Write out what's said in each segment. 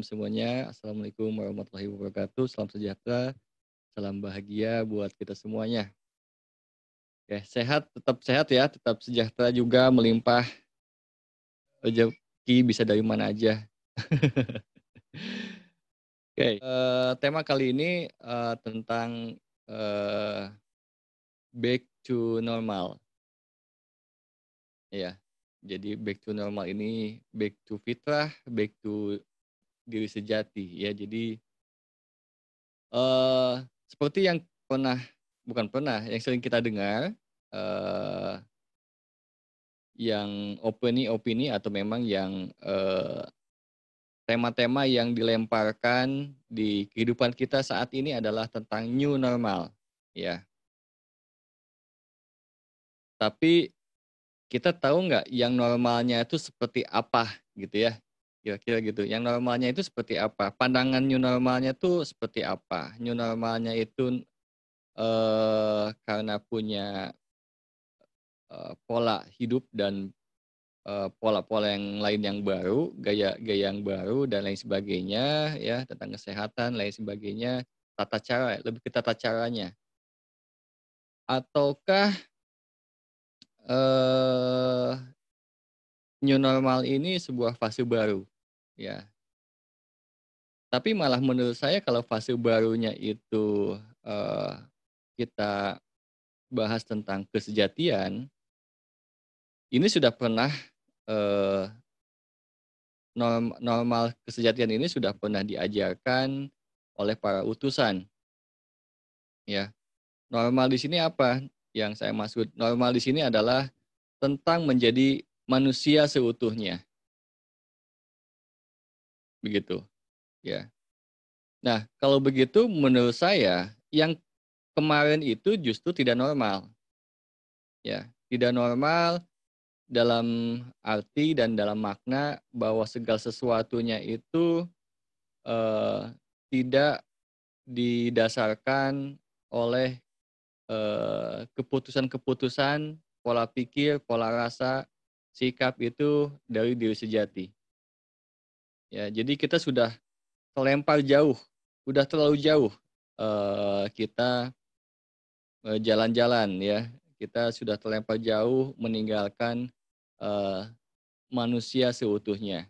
semuanya. Assalamualaikum warahmatullahi wabarakatuh. Salam sejahtera, salam bahagia buat kita semuanya. Oke, tetap sehat ya, tetap sejahtera juga, melimpah, rezeki bisa dari mana aja. Oke, tema kali ini, tentang, eee, back to normal, ya. Jadi back to normal ini, back to fitrah, back to diri sejati, ya. Jadi, Eee, seperti yang pernah bukan pernah, yang sering kita dengar, eee, yang opini-opini atau memang yang, tema-tema yang dilemparkan di kehidupan kita saat ini adalah tentang new normal, ya. Tapi kita tahu nggak yang normalnya itu seperti apa gitu ya, kira-kira gitu. Yang normalnya itu seperti apa? Pandangan new normalnya tuh seperti apa? New normalnya itu, karena punya pola hidup dan, pola-pola yang lain yang baru, gaya-gaya yang baru dan lain sebagainya ya, tentang kesehatan lain sebagainya, tata cara, lebih ke tata caranya. Ataukah, eee, new normal ini sebuah fase baru, ya. Tapi malah menurut saya kalau fase barunya itu, kita bahas tentang kesejatian, ini sudah pernah, eee, normal kesejatian ini sudah pernah diajarkan oleh para utusan, ya. Normal di sini apa yang saya maksud? Normal di sini adalah tentang menjadi manusia seutuhnya, begitu, ya. Nah, kalau begitu menurut saya yang kemarin itu justru tidak normal, ya. Tidak normal dalam arti dan dalam makna bahwa segala sesuatunya itu, eee, tidak didasarkan oleh keputusan-keputusan, pola pikir, pola rasa, sikap itu dari diri sejati. Ya, jadi kita sudah terlempar jauh, udah terlalu jauh, kita, jalan-jalan ya. Kita sudah terlempar jauh meninggalkan, eee, manusia seutuhnya.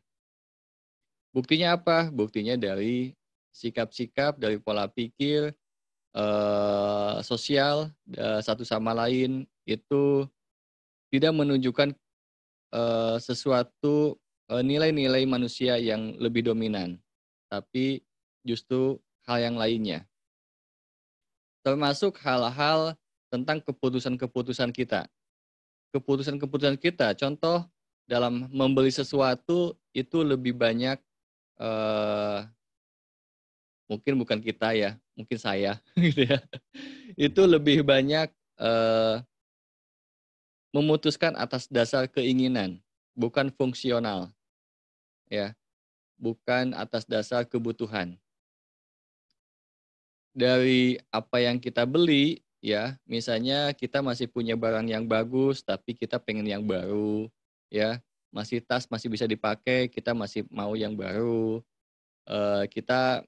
Buktinya apa? Buktinya dari sikap-sikap, dari pola pikir, sosial, satu sama lain itu tidak menunjukkan sesuatu, nilai-nilai manusia yang lebih dominan, tapi justru hal yang lainnya. Termasuk hal-hal tentang keputusan-keputusan kita. Keputusan-keputusan kita, contoh dalam membeli sesuatu itu lebih banyak, eee, mungkin bukan kita ya, mungkin saya gitu ya, itu lebih banyak, eee, memutuskan atas dasar keinginan, bukan fungsional, ya, bukan atas dasar kebutuhan. Dari apa yang kita beli, ya, misalnya kita masih punya barang yang bagus, tapi kita pengen yang baru, ya. Masih tas masih bisa dipakai, kita masih mau yang baru. Kita,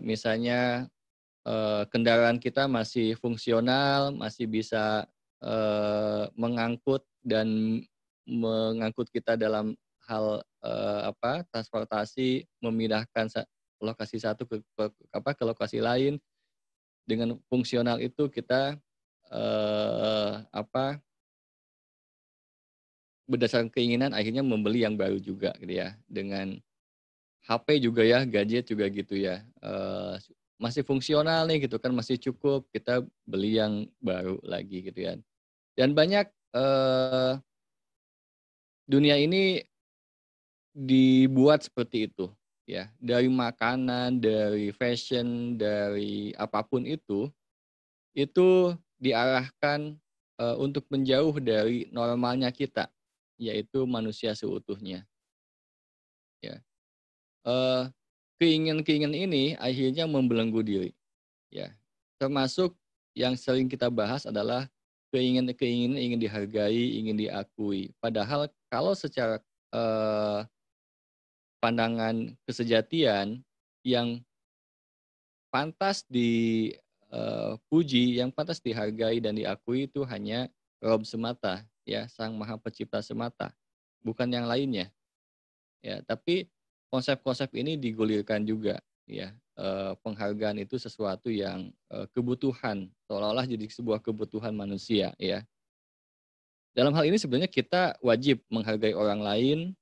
misalnya, kendaraan kita masih fungsional, masih bisa, mengangkut dan mengangkut kita dalam hal, transportasi, memindahkan lokasi satu ke lokasi lain. Dengan fungsional itu kita, berdasarkan keinginan akhirnya membeli yang baru juga gitu ya. Dengan HP juga ya, gadget juga gitu ya, masih fungsional nih gitu kan, masih cukup, kita beli yang baru lagi gitu ya. Dan banyak, dunia ini dibuat seperti itu ya, dari makanan, dari fashion, dari apapun itu diarahkan, untuk menjauh dari normalnya kita, yaitu manusia seutuhnya, ya. Eee, Keinginan-keinginan ini akhirnya membelenggu diri, ya. Termasuk yang sering kita bahas adalah keinginan-keinginan ingin dihargai, ingin diakui. Padahal kalau secara, eee, pandangan kesejatian yang pantas dipuji, yang pantas dihargai dan diakui itu hanya Rob semata, ya, Sang Maha Pencipta semata, bukan yang lainnya. Ya, tapi konsep-konsep ini digulirkan juga, ya. Penghargaan itu sesuatu yang kebutuhan, seolah-olah jadi sebuah kebutuhan manusia, ya. Dalam hal ini sebenarnya kita wajib menghargai orang lain,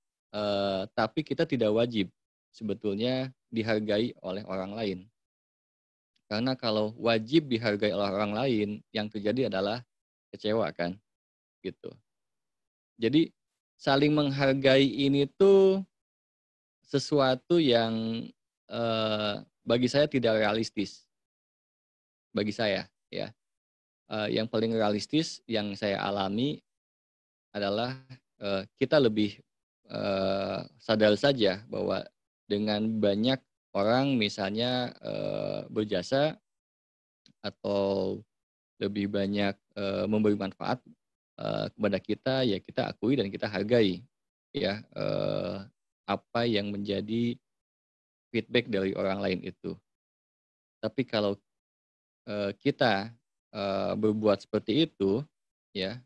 tapi kita tidak wajib sebetulnya dihargai oleh orang lain. Karena kalau wajib dihargai oleh orang lain, yang terjadi adalah kecewa kan, gitu. Jadi saling menghargai ini tuh sesuatu yang bagi saya tidak realistis, bagi saya, ya. Yang paling realistis yang saya alami adalah kita lebih sadar saja bahwa dengan banyak orang misalnya berjasa atau lebih banyak memberi manfaat kepada kita, ya kita akui dan kita hargai, ya, apa yang menjadi feedback dari orang lain itu. Tapi kalau kita berbuat seperti itu, ya,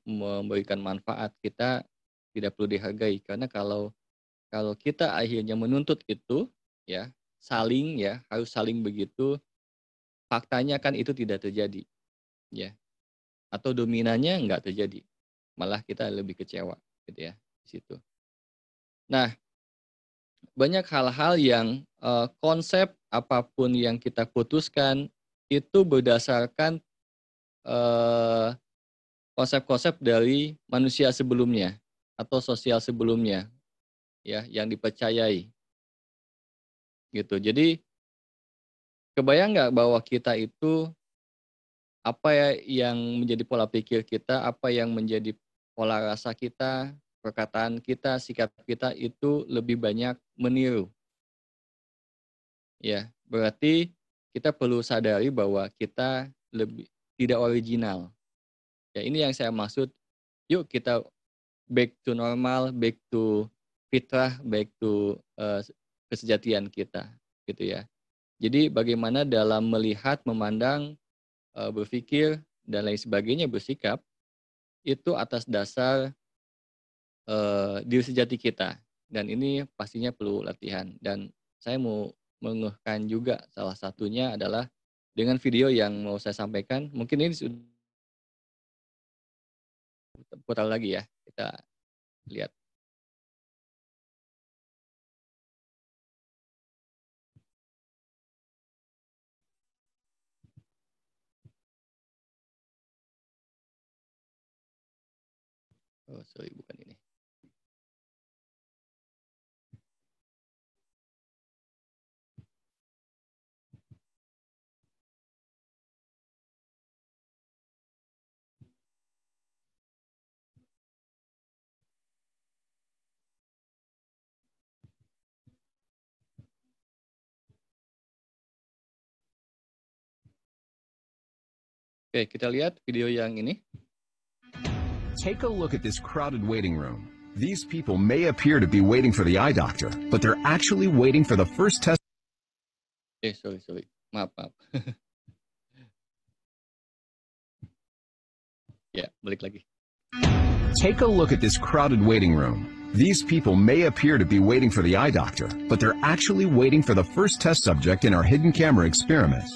memberikan manfaat, kita tidak perlu dihargai. Karena kalau kita akhirnya menuntut itu, ya, saling, ya, harus saling begitu, faktanya kan itu tidak terjadi, ya. Atau dominannya nggak terjadi, malah kita lebih kecewa, gitu ya, di situ. Nah, banyak hal-hal yang konsep apapun yang kita putuskan itu berdasarkan konsep-konsep dari manusia sebelumnya atau sosial sebelumnya, ya, yang dipercayai, gitu. Jadi kebayang nggak bahwa kita itu apa ya yang menjadi pola pikir kita, apa yang menjadi pola rasa kita, perkataan kita, sikap kita itu lebih banyak meniru. Ya, berarti kita perlu sadari bahwa kita lebih tidak original. Ya, ini yang saya maksud. Yuk kita back to normal, back to fitrah, back to kesejatian kita, gitu ya. Jadi bagaimana dalam melihat, memandang, berpikir dan lain sebagainya, bersikap itu atas dasar diri sejati kita, dan ini pastinya perlu latihan. Dan saya mau menguhkan juga salah satunya adalah dengan video yang mau saya sampaikan. Mungkin ini sudah putar lagi ya, kita lihat. Oh sorry, bukan ini. Oke, kita lihat video yang ini. Take a look at this crowded waiting room. These people may appear to be waiting for the eye doctor, but they're actually waiting for the first test. Sorry. Maaf. Ya, balik lagi. Take a look at this crowded waiting room. These people may appear to be waiting for the eye doctor, but they're actually waiting for the first test subject in our hidden camera experiment.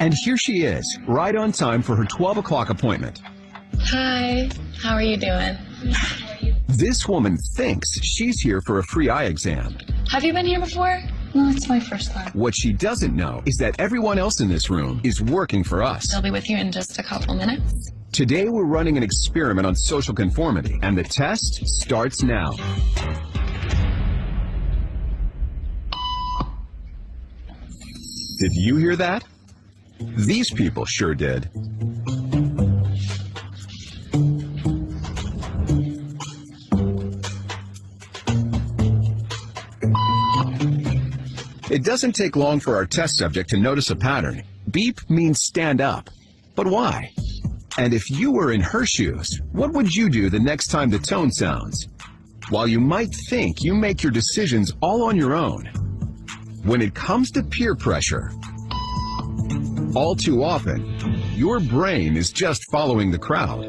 And here she is, right on time for her 12 o'clock appointment. Hi, how are you doing? This woman thinks she's here for a free eye exam. Have you been here before? No, it's my first time. What she doesn't know is that everyone else in this room is working for us. I'll be with you in just a couple minutes. Today we're running an experiment on social conformity, and the test starts now. Did you hear that? These people sure did. It doesn't take long for our test subject to notice a pattern. Beep means stand up. But why? And if you were in her shoes, what would you do the next time the tone sounds? While you might think you make your decisions all on your own, when it comes to peer pressure, all too often, your brain is just following the crowd.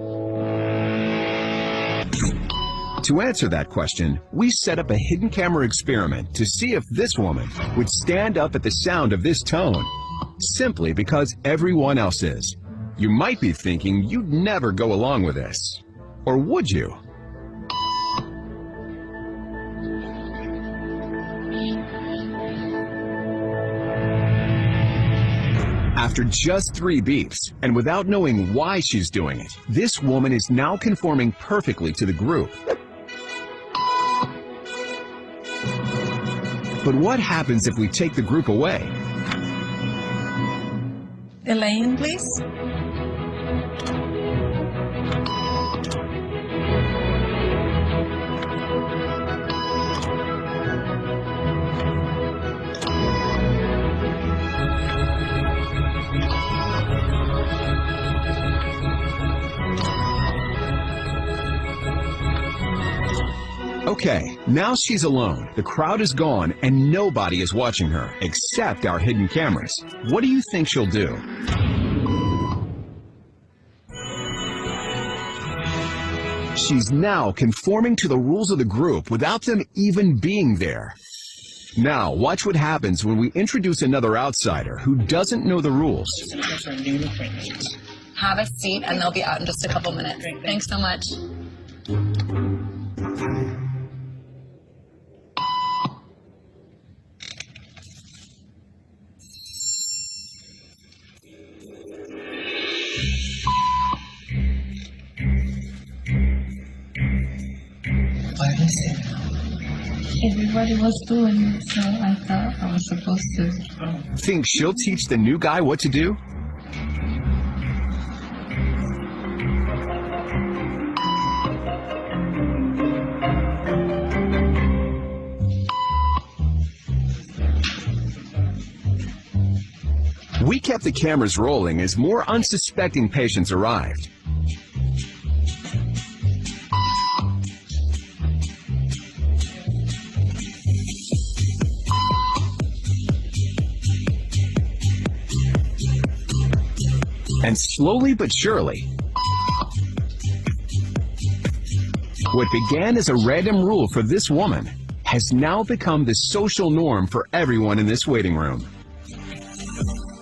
To answer that question, we set up a hidden camera experiment to see if this woman would stand up at the sound of this tone, simply because everyone else is. You might be thinking you'd never go along with this. Or would you? After just 3 beeps, and without knowing why she's doing it, this woman is now conforming perfectly to the group. But what happens if we take the group away? Elaine, please. Okay, now she's alone. The crowd is gone and nobody is watching her, except our hidden cameras. What do you think she'll do? She's now conforming to the rules of the group without them even being there. Now, watch what happens when we introduce another outsider who doesn't know the rules. Have a seat, and they'll be out in just a couple minutes. Thanks so much. Everybody was doing it, so I thought I was supposed to. Think she'll teach the new guy what to do? We kept the cameras rolling as more unsuspecting patients arrived. And slowly but surely, what began as a random rule for this woman has now become the social norm for everyone in this waiting room.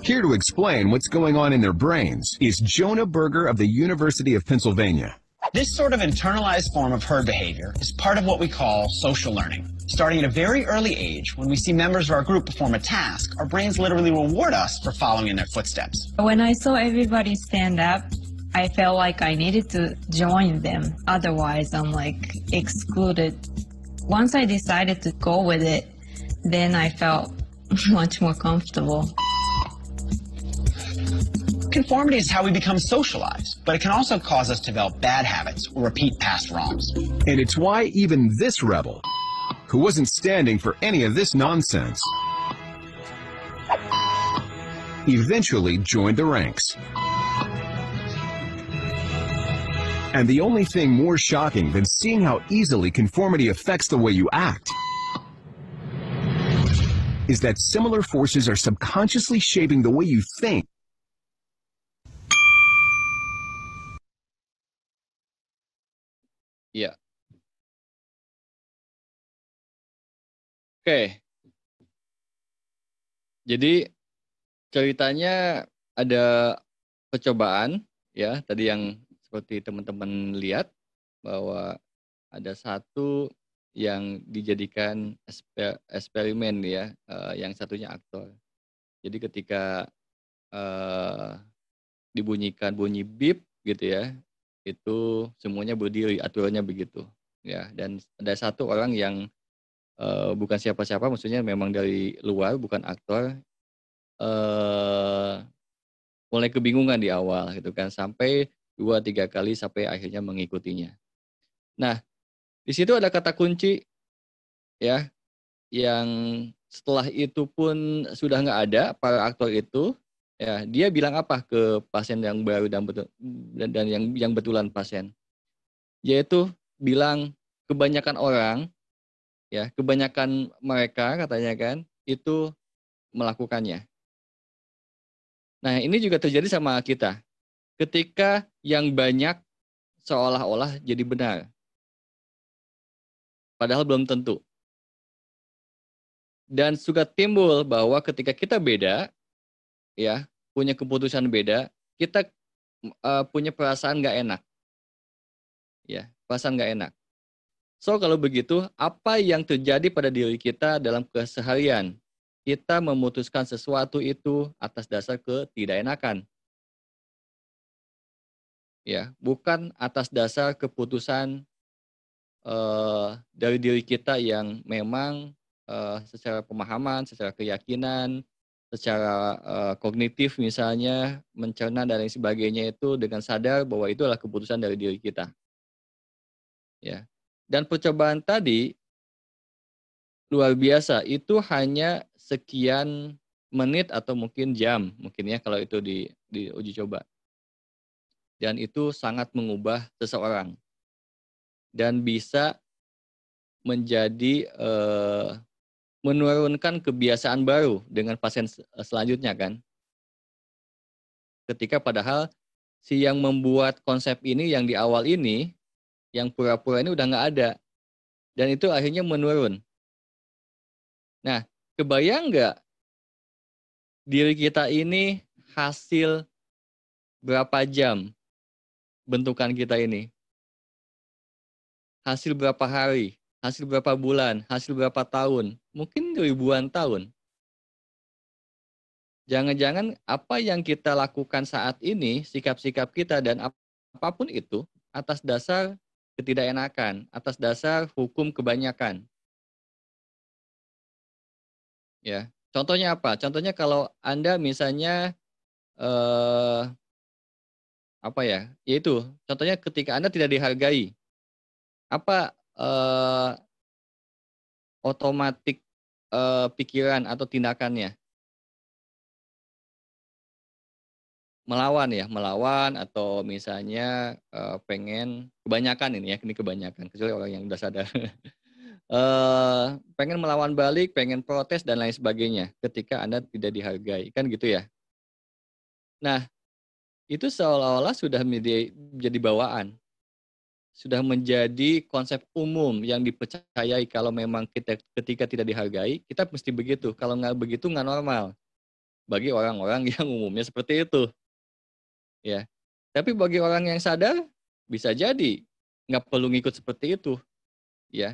Here to explain what's going on in their brains is Jonah Berger of the University of Pennsylvania. This sort of internalized form of herd behavior is part of what we call social learning. Starting at a very early age, when we see members of our group perform a task, our brains literally reward us for following in their footsteps. When I saw everybody stand up, I felt like I needed to join them. Otherwise, I'm like excluded. Once I decided to go with it, then I felt much more comfortable. Conformity is how we become socialized, but it can also cause us to develop bad habits or repeat past wrongs. And it's why even this rebel, who wasn't standing for any of this nonsense, eventually joined the ranks. And the only thing more shocking than seeing how easily conformity affects the way you act is that similar forces are subconsciously shaping the way you think. Ya. Oke. Jadi ceritanya ada percobaan ya, tadi yang seperti teman-teman lihat bahwa ada satu yang dijadikan eksperimen ya, yang satunya aktor. Jadi ketika dibunyikan bunyi beep gitu ya, itu semuanya berdiri, aturannya begitu ya. Dan ada satu orang yang bukan siapa-siapa, maksudnya memang dari luar, bukan aktor, mulai kebingungan di awal gitu kan, sampai 2-3 kali sampai akhirnya mengikutinya. Nah, di situ ada kata kunci ya, yang setelah itu pun sudah nggak ada para aktor itu. Ya, dia bilang apa ke pasien yang baru dan yang betulan pasien? Yaitu bilang kebanyakan orang, ya, kebanyakan mereka katanya kan, itu melakukannya. Nah, ini juga terjadi sama kita. Ketika yang banyak seolah-olah jadi benar. Padahal belum tentu. Dan suka timbul bahwa ketika kita beda, ya, punya keputusan beda, kita punya perasaan nggak enak. Ya, perasaan nggak enak. So, kalau begitu, apa yang terjadi pada diri kita dalam keseharian? Kita memutuskan sesuatu itu atas dasar ketidakenakan. Ya, bukan atas dasar keputusan dari diri kita yang memang secara pemahaman, secara keyakinan, secara kognitif misalnya, mencerna dan lain sebagainya itu dengan sadar bahwa itu adalah keputusan dari diri kita. Ya. Dan percobaan tadi luar biasa, itu hanya sekian menit atau mungkin jam, mungkin ya kalau itu di uji coba. Dan itu sangat mengubah seseorang. Dan bisa menjadi menurunkan kebiasaan baru dengan pasien selanjutnya kan. Ketika padahal si yang membuat konsep ini yang di awal ini, yang pura-pura ini udah nggak ada. Dan itu akhirnya menurun. Nah, kebayang nggak diri kita ini hasil berapa jam bentukan kita ini? Hasil berapa hari? Hasil berapa bulan? Hasil berapa tahun? Mungkin ribuan tahun. Jangan-jangan apa yang kita lakukan saat ini, sikap-sikap kita dan apapun itu, atas dasar ketidakenakan, atas dasar hukum kebanyakan. Ya, contohnya apa? Contohnya kalau Anda misalnya apa ya? Yaitu contohnya ketika Anda tidak dihargai, apa otomatik pikiran atau tindakannya? Melawan ya, melawan atau misalnya pengen kebanyakan ini kebanyakan, kecuali orang yang udah sadar. Pengen melawan balik, pengen protes dan lain sebagainya ketika Anda tidak dihargai, kan gitu ya. Nah, itu seolah-olah sudah menjadi bawaan. Sudah menjadi konsep umum yang dipercayai kalau memang kita ketika tidak dihargai, kita mesti begitu. Kalau nggak begitu nggak normal. Bagi orang-orang yang umumnya seperti itu. Ya. Tapi bagi orang yang sadar, bisa jadi nggak perlu ngikut seperti itu. Ya.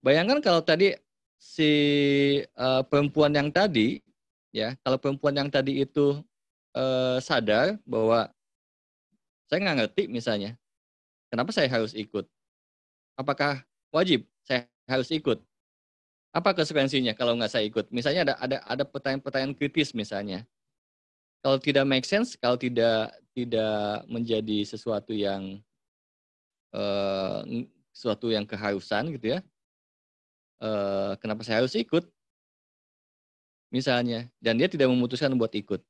Bayangkan kalau tadi si perempuan yang tadi, ya, kalau perempuan yang tadi itu sadar bahwa saya nggak ngerti misalnya, kenapa saya harus ikut? Apakah wajib saya harus ikut? Apa konsekuensinya kalau nggak saya ikut? Misalnya ada pertanyaan-pertanyaan kritis misalnya. Kalau tidak make sense, kalau tidak menjadi sesuatu yang keharusan gitu ya, kenapa saya harus ikut? Misalnya, dan dia tidak memutuskan buat ikut.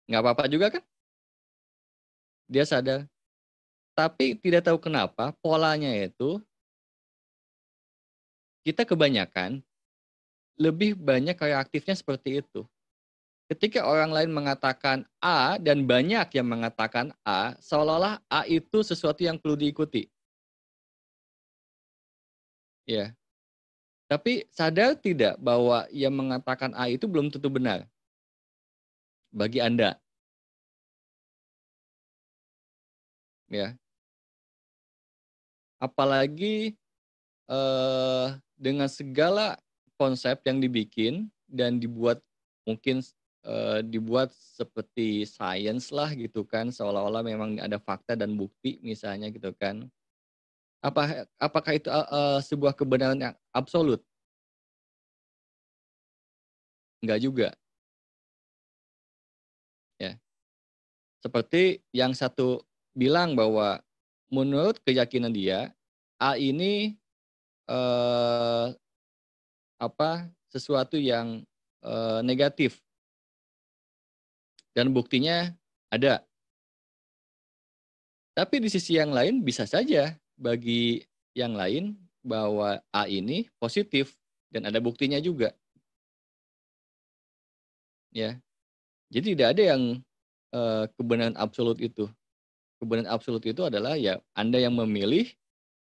Nggak apa-apa juga kan? Dia sadar. Tapi tidak tahu kenapa polanya itu kita kebanyakan lebih banyak reaktifnya seperti itu. Ketika orang lain mengatakan A dan banyak yang mengatakan A, seolah-olah A itu sesuatu yang perlu diikuti. Ya. Tapi sadar tidak bahwa yang mengatakan A itu belum tentu benar bagi Anda. Ya. Apalagi dengan segala konsep yang dibikin dan dibuat mungkin dibuat seperti sains lah gitu kan, seolah-olah memang ada fakta dan bukti misalnya gitu kan. Apakah itu sebuah kebenaran yang absolut? Enggak juga. Ya. Seperti yang satu bilang bahwa menurut keyakinan dia, A ini sesuatu yang negatif. Dan buktinya ada. Tapi di sisi yang lain bisa saja bagi yang lain bahwa A ini positif dan ada buktinya juga, ya. Jadi tidak ada yang kebenaran absolut itu. Kebenaran absolut itu adalah ya Anda yang memilih,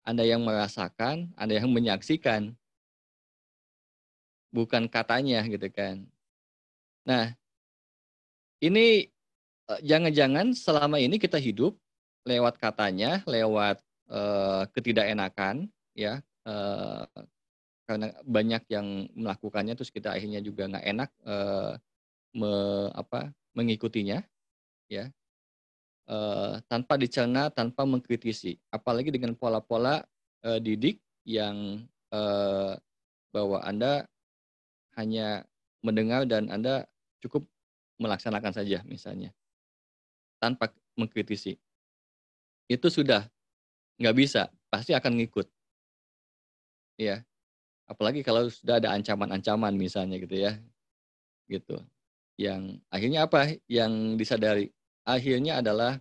Anda yang merasakan, Anda yang menyaksikan, bukan katanya gitu kan. Nah, ini jangan-jangan selama ini kita hidup lewat katanya, lewat ketidakenakan, ya, karena banyak yang melakukannya, terus kita akhirnya juga nggak enak mengikutinya, ya, tanpa dicerna, tanpa mengkritisi, apalagi dengan pola-pola didik yang bahwa Anda hanya mendengar dan Anda cukup melaksanakan saja misalnya, tanpa mengkritisi. Itu sudah nggak bisa, pasti akan ngikut, ya. Apalagi kalau sudah ada ancaman-ancaman misalnya gitu ya, gitu. Yang akhirnya apa yang disadari? Akhirnya adalah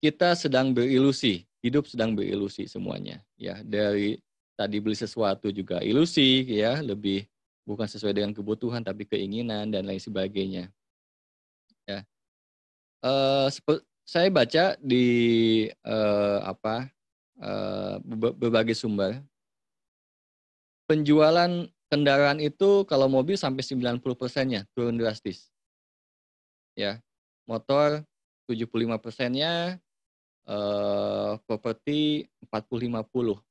kita sedang berilusi, hidup sedang berilusi semuanya, ya. Dari tadi beli sesuatu juga ilusi, ya, lebih bukan sesuai dengan kebutuhan tapi keinginan dan lain sebagainya, ya. Saya baca di berbagai sumber, penjualan kendaraan itu kalau mobil sampai 90%-nya turun drastis, ya. Motor 75%-nya, properti 40-50,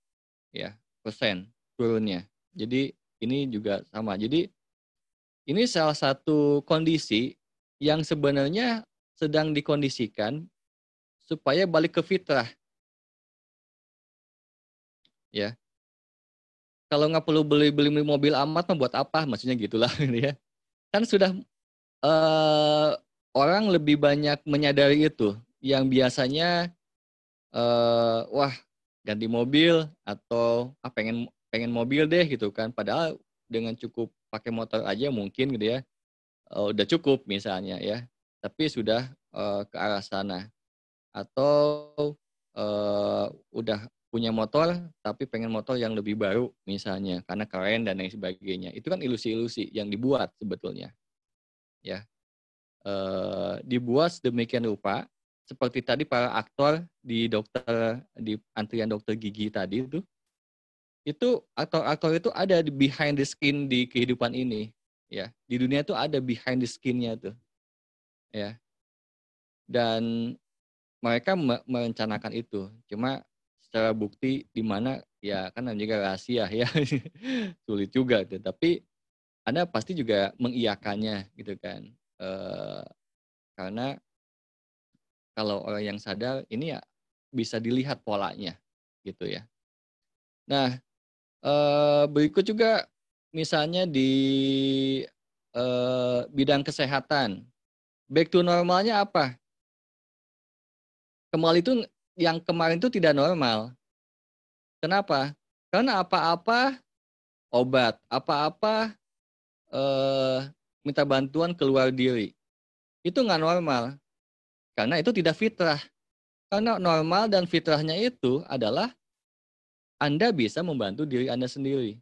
ya, persen turunnya. Jadi ini juga sama. Jadi ini salah satu kondisi yang sebenarnya sedang dikondisikan supaya balik ke fitrah, ya. Kalau nggak perlu beli mobil amat mah buat apa? Maksudnya gitulah gitu ya. Kan sudah eee, orang lebih banyak menyadari itu, yang biasanya, wah ganti mobil atau, pengen pengen mobil deh gitu kan, padahal dengan cukup pakai motor aja mungkin gitu ya, udah cukup misalnya ya, tapi sudah, ke arah sana. Atau, udah punya motor, tapi pengen motor yang lebih baru misalnya, karena keren dan lain sebagainya. Itu kan ilusi-ilusi yang dibuat sebetulnya, ya. Dibuat sedemikian rupa, seperti tadi para aktor di antrian dokter gigi tadi itu aktor-aktor itu ada di behind the scene di kehidupan ini, ya. Di dunia itu ada behind the scene-nya tuh, ya. Dan mereka merencanakan itu, cuma secara bukti di mana, ya kan namanya juga rahasia ya, sulit juga tuh. Tapi Anda pasti juga mengiyakannya gitu kan, karena kalau orang yang sadar ini ya bisa dilihat polanya gitu ya. Nah, berikut juga misalnya di, bidang kesehatan, back to normalnya apa? Kembali itu yang kemarin itu tidak normal. Kenapa? Karena apa-apa obat, apa-apa, minta bantuan keluar diri, itu nggak normal, karena itu tidak fitrah. Karena normal dan fitrahnya itu adalah Anda bisa membantu diri Anda sendiri,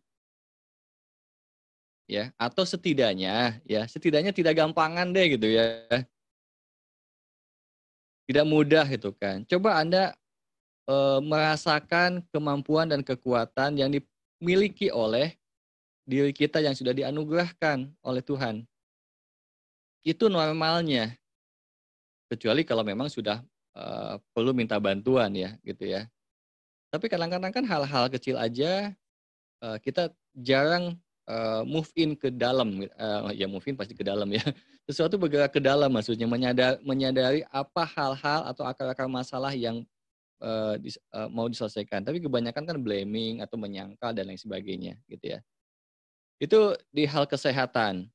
ya, atau setidaknya tidak gampangan deh gitu ya, tidak mudah gitu kan. Coba Anda, merasakan kemampuan dan kekuatan yang dimiliki oleh diri kita yang sudah dianugerahkan oleh Tuhan. Itu normalnya, kecuali kalau memang sudah, perlu minta bantuan ya, gitu ya. Tapi kadang-kadang kan hal-hal kecil aja, kita jarang, move in ke dalam, ya move in pasti ke dalam ya. Sesuatu bergerak ke dalam maksudnya, menyadari apa hal-hal atau akar-akar masalah yang, mau diselesaikan. Tapi kebanyakan kan blaming atau menyangkal dan lain sebagainya, gitu ya. Itu di hal kesehatan.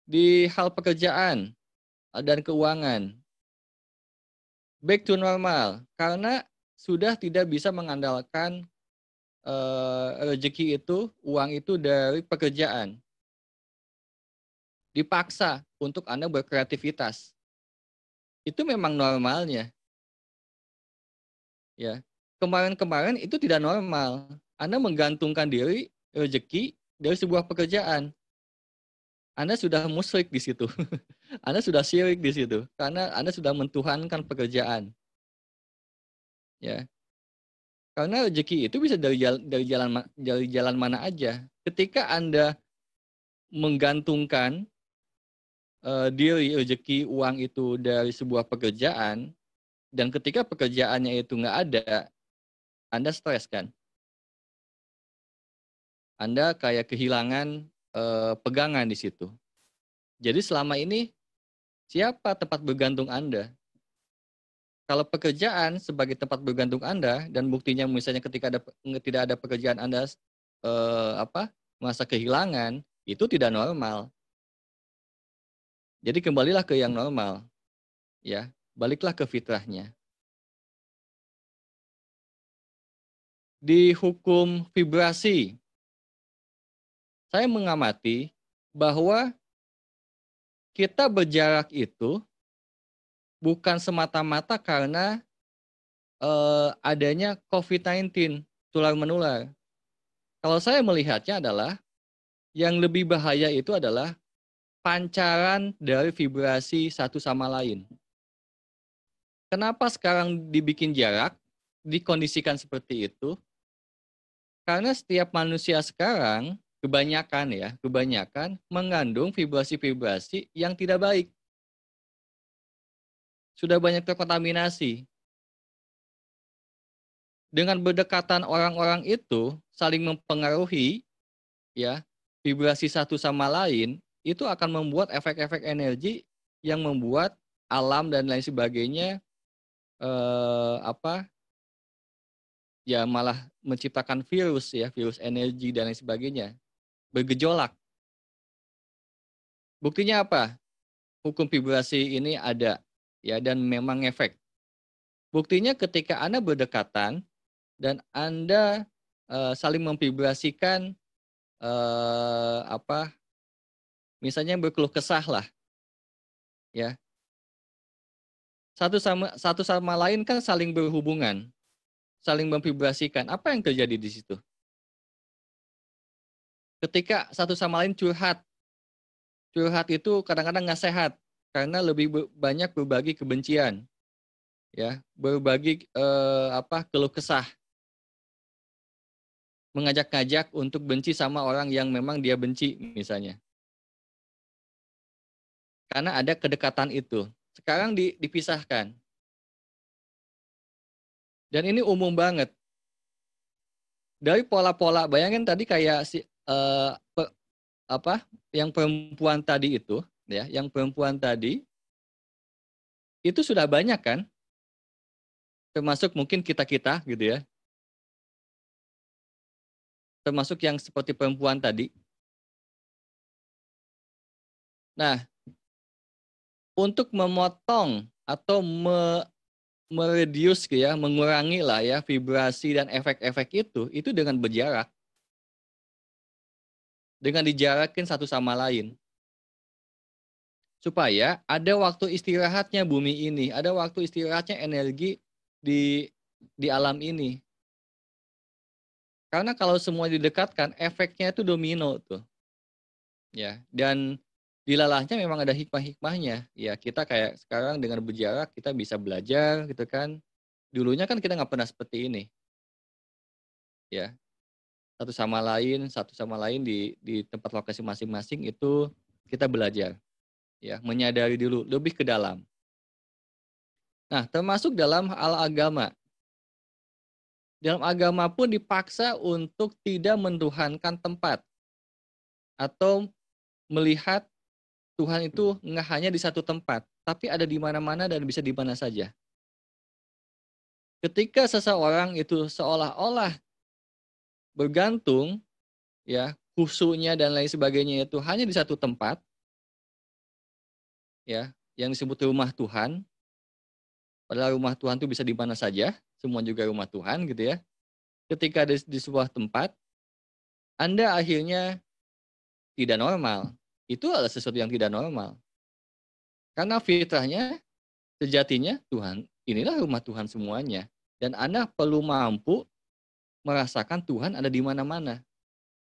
Di hal pekerjaan, dan keuangan, back to normal, karena sudah tidak bisa mengandalkan, rezeki itu, uang itu dari pekerjaan. Dipaksa untuk Anda berkreativitas. Itu memang normalnya, ya. kemarin-kemarin itu tidak normal. Anda menggantungkan diri rezeki dari sebuah pekerjaan. Anda sudah musyrik di situ. Anda sudah syirik di situ karena Anda sudah mentuhankan pekerjaan. Ya. Karena rezeki itu bisa dari jalan mana aja. Ketika Anda menggantungkan diri rezeki uang itu dari sebuah pekerjaan, dan ketika pekerjaannya itu nggak ada, Anda stres kan? Anda kayak kehilangan pegangan di situ. Jadi selama ini siapa tempat bergantung Anda? Kalau pekerjaan sebagai tempat bergantung Anda, dan buktinya misalnya ketika tidak ada pekerjaan Anda merasa kehilangan, itu tidak normal. Jadi kembalilah ke yang normal, ya, baliklah ke fitrahnya. Di hukum vibrasi, saya mengamati bahwa kita berjarak itu bukan semata-mata karena adanya COVID-19, tular menular. Kalau saya melihatnya adalah yang lebih bahaya itu adalah pancaran dari vibrasi satu sama lain. Kenapa sekarang dibikin jarak, dikondisikan seperti itu? Karena setiap manusia sekarang, kebanyakan mengandung vibrasi-vibrasi yang tidak baik. Sudah banyak terkontaminasi. Dengan berdekatan orang-orang itu saling mempengaruhi, ya, vibrasi satu sama lain, itu akan membuat efek-efek energi yang membuat alam dan lain sebagainya ya malah menciptakan virus, ya, virus energi dan lain sebagainya, bergejolak. Buktinya apa? Hukum vibrasi ini ada, ya, dan memang efek. Buktinya ketika Anda berdekatan dan Anda saling memvibrasikan misalnya berkeluh kesah lah, ya, satu sama lain kan saling berhubungan, saling memvibrasikan. Apa yang terjadi di situ? Ketika satu sama lain curhat itu kadang-kadang nggak sehat karena lebih banyak berbagi kebencian, ya, berbagi keluh kesah, mengajak-ngajak untuk benci sama orang yang memang dia benci misalnya. Karena ada kedekatan itu. Sekarang dipisahkan. Dan ini umum banget. Dari pola-pola, bayangin tadi kayak yang perempuan tadi itu, ya, yang perempuan tadi itu sudah banyak kan? Termasuk mungkin kita-kita gitu ya. Termasuk yang seperti perempuan tadi. Nah, untuk memotong atau mereduce, ya, mengurangi lah ya vibrasi dan efek-efek itu dengan berjarak. Dengan dijarakin satu sama lain. Supaya ada waktu istirahatnya bumi ini, ada waktu istirahatnya energi di alam ini. Karena kalau semua didekatkan, efeknya itu domino tuh. Ya, dan dilalahnya memang ada hikmah-hikmahnya. Ya, kita kayak sekarang dengan berjarak kita bisa belajar gitu kan. Dulunya kan kita nggak pernah seperti ini. Ya. Satu sama lain di tempat lokasi masing-masing itu kita belajar. Ya, menyadari dulu, lebih ke dalam. Nah, termasuk dalam hal agama. Dalam agama pun dipaksa untuk tidak mentuhankan tempat atau melihat Tuhan itu nggak hanya di satu tempat, tapi ada di mana-mana dan bisa di mana saja. Ketika seseorang itu seolah-olah bergantung, ya, khusyuknya dan lain sebagainya itu hanya di satu tempat, ya, yang disebut rumah Tuhan. Padahal rumah Tuhan itu bisa di mana saja, semua juga rumah Tuhan gitu ya. Ketika di sebuah tempat, Anda akhirnya tidak normal. Itu adalah sesuatu yang tidak normal. Karena fitrahnya, sejatinya Tuhan, inilah rumah Tuhan semuanya. Dan Anda perlu mampu merasakan Tuhan ada di mana-mana.